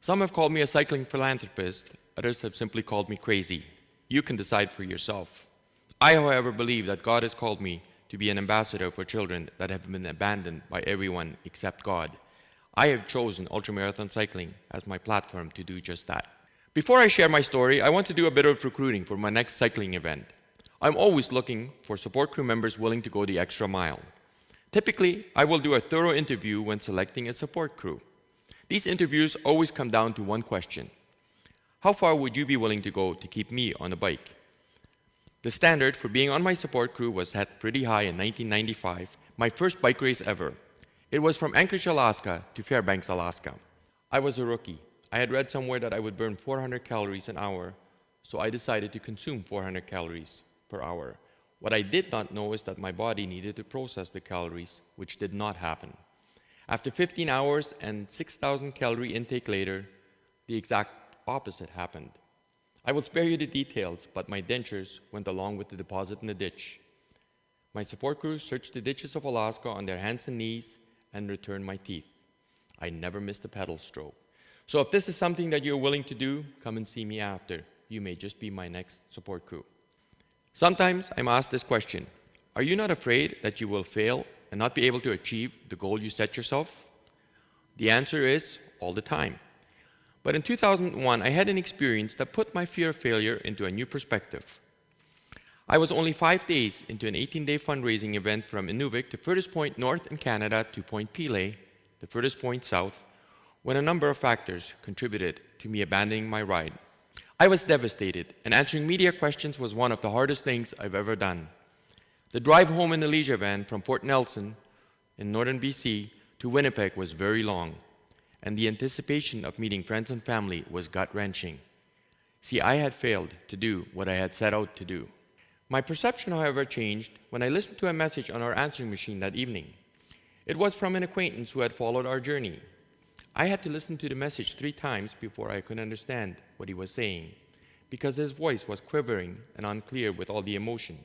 Some have called me a cycling philanthropist, others have simply called me crazy. You can decide for yourself. I, however, believe that God has called me to be an ambassador for children that have been abandoned by everyone except God. I have chosen ultramarathon cycling as my platform to do just that. Before I share my story, I want to do a bit of recruiting for my next cycling event. I'm always looking for support crew members willing to go the extra mile. Typically, I will do a thorough interview when selecting a support crew. These interviews always come down to one question. How far would you be willing to go to keep me on a bike? The standard for being on my support crew was set pretty high in 1995, my first bike race ever. It was from Anchorage, Alaska to Fairbanks, Alaska. I was a rookie. I had read somewhere that I would burn 400 calories an hour, so I decided to consume 400 calories per hour. What I did not know is that my body needed to process the calories, which did not happen. After 15 hours and 6,000 calorie intake later, the exact opposite happened. I will spare you the details, but my dentures went along with the deposit in the ditch. My support crew searched the ditches of Alaska on their hands and knees and returned my teeth. I never missed a pedal stroke. So if this is something that you're willing to do, come and see me after. You may just be my next support crew. Sometimes I'm asked this question: are you not afraid that you will fail and not be able to achieve the goal you set yourself? The answer is all the time. But in 2001, I had an experience that put my fear of failure into a new perspective. I was only 5 days into an 18-day fundraising event from Inuvik, the furthest point north in Canada, to Point Pile, the furthest point south, when a number of factors contributed to me abandoning my ride. I was devastated, and answering media questions was one of the hardest things I've ever done. The drive home in the leisure van from Port Nelson in northern BC to Winnipeg was very long, and the anticipation of meeting friends and family was gut-wrenching. See, I had failed to do what I had set out to do. My perception, however, changed when I listened to a message on our answering machine that evening. It was from an acquaintance who had followed our journey. I had to listen to the message 3 times before I could understand what he was saying, because his voice was quivering and unclear with all the emotion.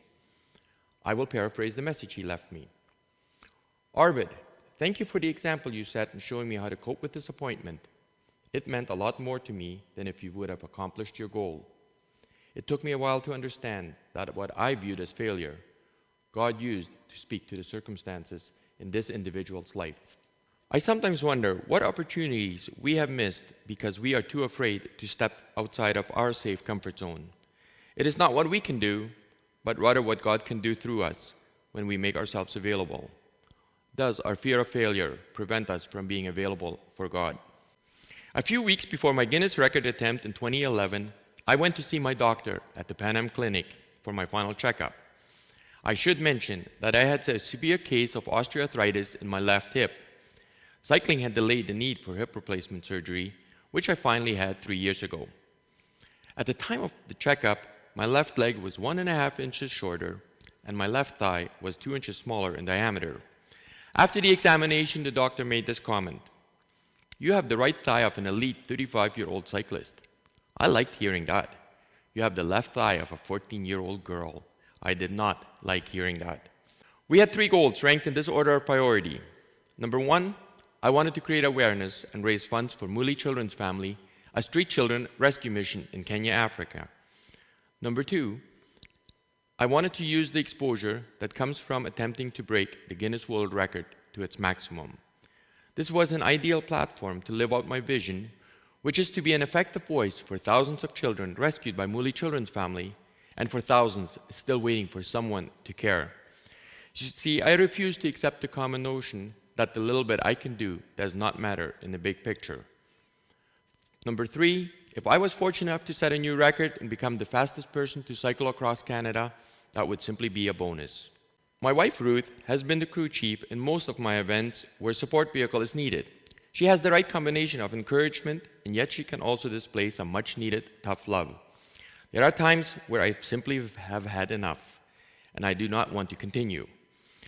I will paraphrase the message he left me. Arvid, thank you for the example you set in showing me how to cope with disappointment. It meant a lot more to me than if you would have accomplished your goal. It took me a while to understand that what I viewed as failure, God used to speak to the circumstances in this individual's life. I sometimes wonder what opportunities we have missed because we are too afraid to step outside of our safe comfort zone. It is not what we can do, but rather what God can do through us when we make ourselves available. Does our fear of failure prevent us from being available for God? A few weeks before my Guinness record attempt in 2011, I went to see my doctor at the Pan Am Clinic for my final checkup. I should mention that I had a severe case of osteoarthritis in my left hip. Cycling had delayed the need for hip replacement surgery, which I finally had 3 years ago. At the time of the checkup, my left leg was 1.5 inches shorter, and my left thigh was 2 inches smaller in diameter. After the examination, the doctor made this comment: "You have the right thigh of an elite 35-year-old cyclist." I liked hearing that. "You have the left thigh of a 14-year-old girl." I did not like hearing that. We had 3 goals ranked in this order of priority. Number 1, I wanted to create awareness and raise funds for Mully Children's Family, a street children rescue mission in Kenya, Africa. Number 2, I wanted to use the exposure that comes from attempting to break the Guinness World Record to its maximum. This was an ideal platform to live out my vision, which is to be an effective voice for thousands of children rescued by Mully Children's Family and for thousands still waiting for someone to care. You see, I refuse to accept the common notion that the little bit I can do does not matter in the big picture. Number 3, if I was fortunate enough to set a new record and become the fastest person to cycle across Canada, that would simply be a bonus. My wife Ruth has been the crew chief in most of my events where support vehicle is needed. She has the right combination of encouragement, and yet she can also display some much needed tough love. There are times where I simply have had enough, and I do not want to continue.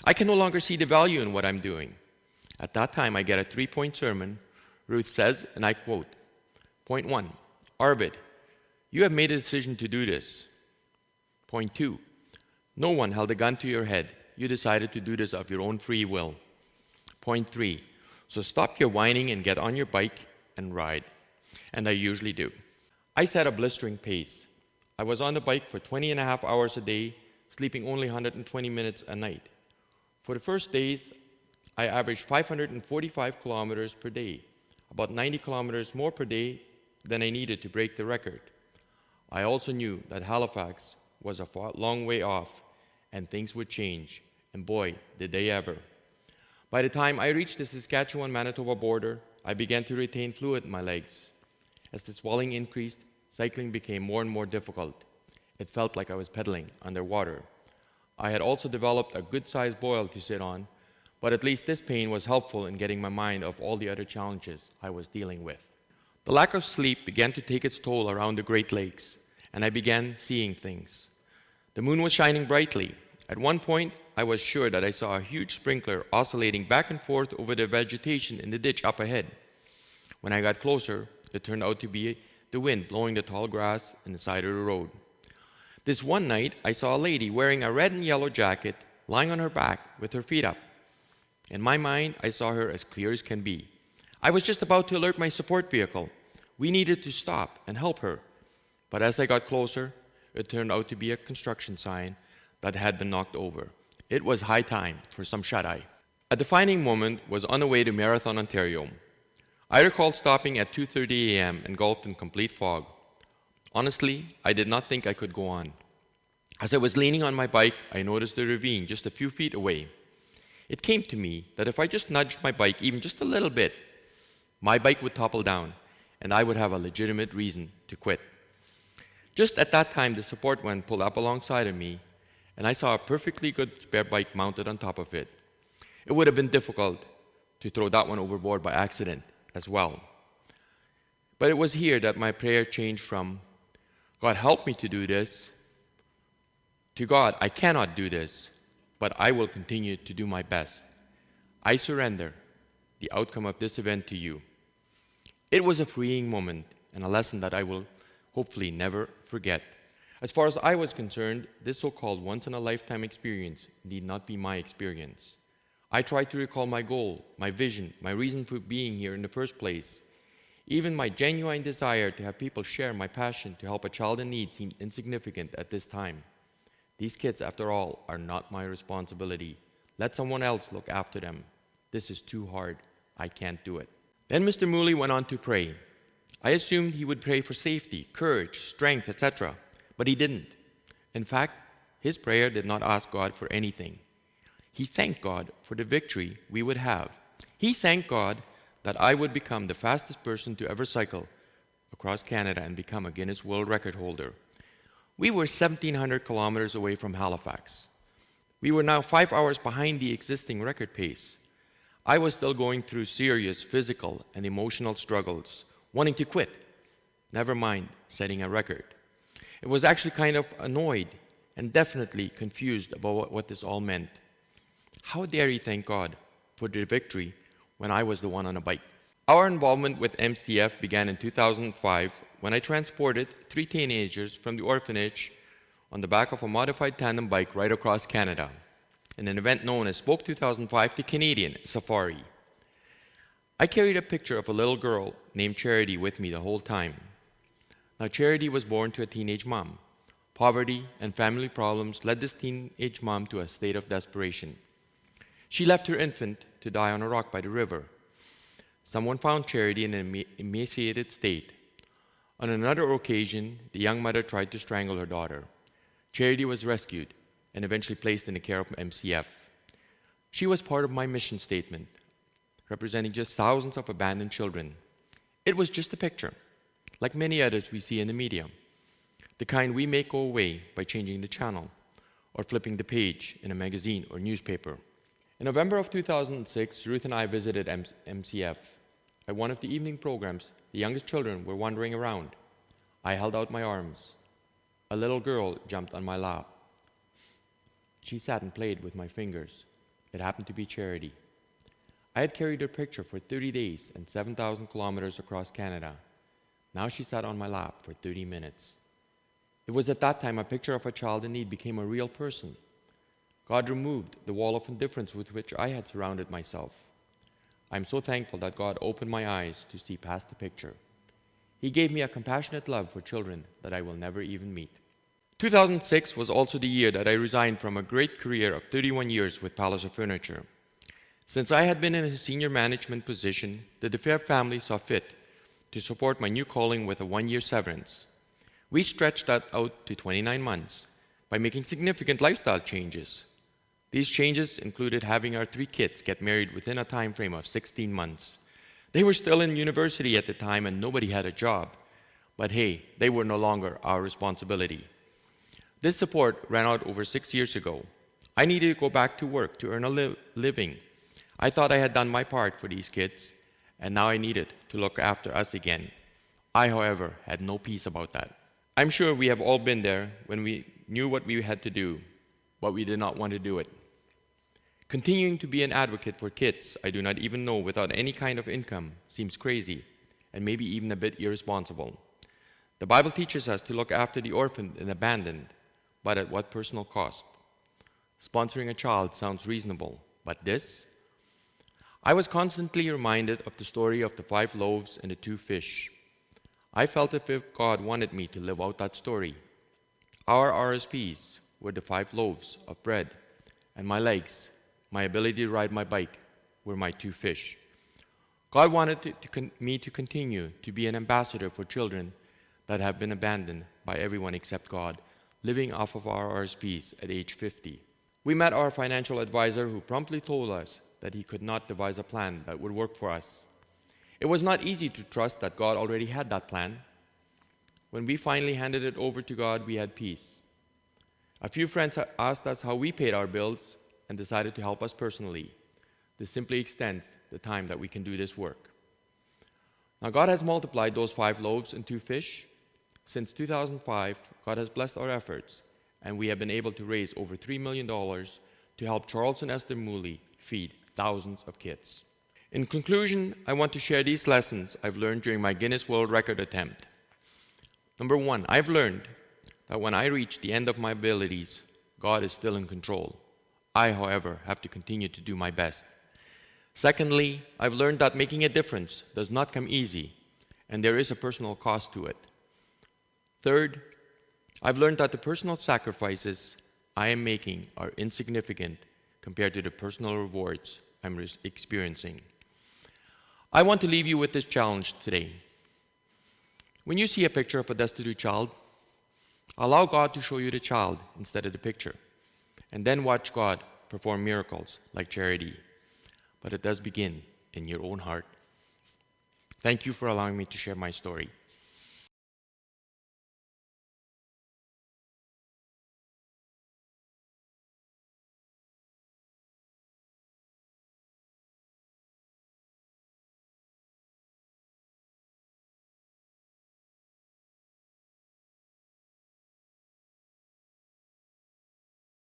I can no longer see the value in what I'm doing. At that time, I get a 3-point sermon. Ruth says, and I quote, Point 1, Arvid, you have made a decision to do this. Point 2, no one held a gun to your head. You decided to do this of your own free will. Point 3, so stop your whining and get on your bike and ride. and I usually do. I set a blistering pace. I was on the bike for 20 and a half hours a day, sleeping only 120 minutes a night. For the first days, I averaged 545 kilometers per day, about 90 kilometers more per day than I needed to break the record. I also knew that Halifax was a long way off and things would change, and boy, did they ever. By the time I reached the Saskatchewan-Manitoba border, I began to retain fluid in my legs. As the swelling increased, cycling became more and more difficult. It felt like I was pedaling underwater. I had also developed a good-sized boil to sit on, but at least this pain was helpful in getting my mind off all the other challenges I was dealing with. The lack of sleep began to take its toll around the Great Lakes, and I began seeing things. The moon was shining brightly. At one point, I was sure that I saw a huge sprinkler oscillating back and forth over the vegetation in the ditch up ahead. When I got closer, it turned out to be the wind blowing the tall grass in the side of the road. This one night, I saw a lady wearing a red and yellow jacket, lying on her back with her feet up. In my mind, I saw her as clear as can be. I was just about to alert my support vehicle. We needed to stop and help her. But as I got closer, it turned out to be a construction sign that had been knocked over. It was high time for some shut-eye. A defining moment was on the way to Marathon, Ontario. I recall stopping at 2:30 a.m. engulfed in complete fog. Honestly, I did not think I could go on. As I was leaning on my bike, I noticed a ravine just a few feet away. It came to me that if I just nudged my bike even just a little bit, my bike would topple down, and I would have a legitimate reason to quit. Just at that time, the support van pulled up alongside of me, and I saw a perfectly good spare bike mounted on top of it. It would have been difficult to throw that one overboard by accident as well. But it was here that my prayer changed from, God, help me to do this, to God, I cannot do this, but I will continue to do my best. I surrender the outcome of this event to you. It was a freeing moment and a lesson that I will hopefully never forget. As far as I was concerned, this so-called once-in-a-lifetime experience need not be my experience. I tried to recall my goal, my vision, my reason for being here in the first place. Even my genuine desire to have people share my passion to help a child in need seemed insignificant at this time. These kids, after all, are not my responsibility. Let someone else look after them. This is too hard. I can't do it. Then Mr. Mully went on to pray. I assumed he would pray for safety, courage, strength, etc., but he didn't. In fact, his prayer did not ask God for anything. He thanked God for the victory we would have. He thanked God that I would become the fastest person to ever cycle across Canada and become a Guinness World Record holder. We were 1,700 kilometers away from Halifax. We were now 5 hours behind the existing record pace. I was still going through serious physical and emotional struggles, wanting to quit, never mind setting a record. It was actually kind of annoyed and definitely confused about what this all meant. How dare he thank God for the victory when I was the one on a bike? Our involvement with MCF began in 2005 when I transported 3 teenagers from the orphanage on the back of a modified tandem bike right across Canada in an event known as Spoke 2005 to Canadian Safari. I carried a picture of a little girl named Charity with me the whole time. Now, Charity was born to a teenage mom. Poverty and family problems led this teenage mom to a state of desperation. She left her infant to die on a rock by the river. Someone found Charity in an emaciated state. On another occasion, the young mother tried to strangle her daughter. Charity was rescued and eventually placed in the care of MCF. She was part of my mission statement, representing just thousands of abandoned children. It was just a picture, like many others we see in the media, the kind we make go away by changing the channel or flipping the page in a magazine or newspaper. In November of 2006, Ruth and I visited MCF. At one of the evening programs, the youngest children were wandering around. I held out my arms. A little girl jumped on my lap. She sat and played with my fingers. It happened to be Charity. I had carried her picture for 30 days and 7,000 kilometers across Canada. Now she sat on my lap for 30 minutes. It was at that time a picture of a child in need became a real person. God removed the wall of indifference with which I had surrounded myself. I'm so thankful that God opened my eyes to see past the picture. He gave me a compassionate love for children that I will never even meet. 2006 was also the year that I resigned from a great career of 31 years with Palliser Furniture. Since I had been in a senior management position, the DeFair family saw fit to support my new calling with a 1-year severance. We stretched that out to 29 months by making significant lifestyle changes. These changes included having our 3 kids get married within a time frame of 16 months. They were still in university at the time and nobody had a job. But hey, they were no longer our responsibility. This support ran out over 6 years ago. I needed to go back to work to earn a living. I thought I had done my part for these kids, and now I needed to look after us again. I, however, had no peace about that. I'm sure we have all been there when we knew what we had to do, but we did not want to do it. Continuing to be an advocate for kids I do not even know without any kind of income seems crazy and maybe even a bit irresponsible. The Bible teaches us to look after the orphaned and abandoned, but at what personal cost? Sponsoring a child sounds reasonable, but this? I was constantly reminded of the story of the 5 loaves and the 2 fish. I felt as if God wanted me to live out that story. Our RSPs were the 5 loaves of bread, and my legs, my ability to ride my bike, were my 2 fish. God wanted me to continue to be an ambassador for children that have been abandoned by everyone except God, living off of our RSPs at age 50. We met our financial advisor who promptly told us that he could not devise a plan that would work for us. It was not easy to trust that God already had that plan. When we finally handed it over to God, we had peace. A few friends asked us how we paid our bills and decided to help us personally. This simply extends the time that we can do this work. Now, God has multiplied those 5 loaves and 2 fish. Since 2005, God has blessed our efforts, and we have been able to raise over $3 million to help Charles and Esther Mully feed thousands of kids. In conclusion, I want to share these lessons I've learned during my Guinness World Record attempt. Number 1, I've learned that when I reach the end of my abilities, God is still in control. I, however, have to continue to do my best. Secondly, I've learned that making a difference does not come easy, and there is a personal cost to it. Third, I've learned that the personal sacrifices I am making are insignificant compared to the personal rewards I'm experiencing. I want to leave you with this challenge today. When you see a picture of a destitute child, allow God to show you the child instead of the picture, and then watch God perform miracles like charity. But it does begin in your own heart. Thank you for allowing me to share my story.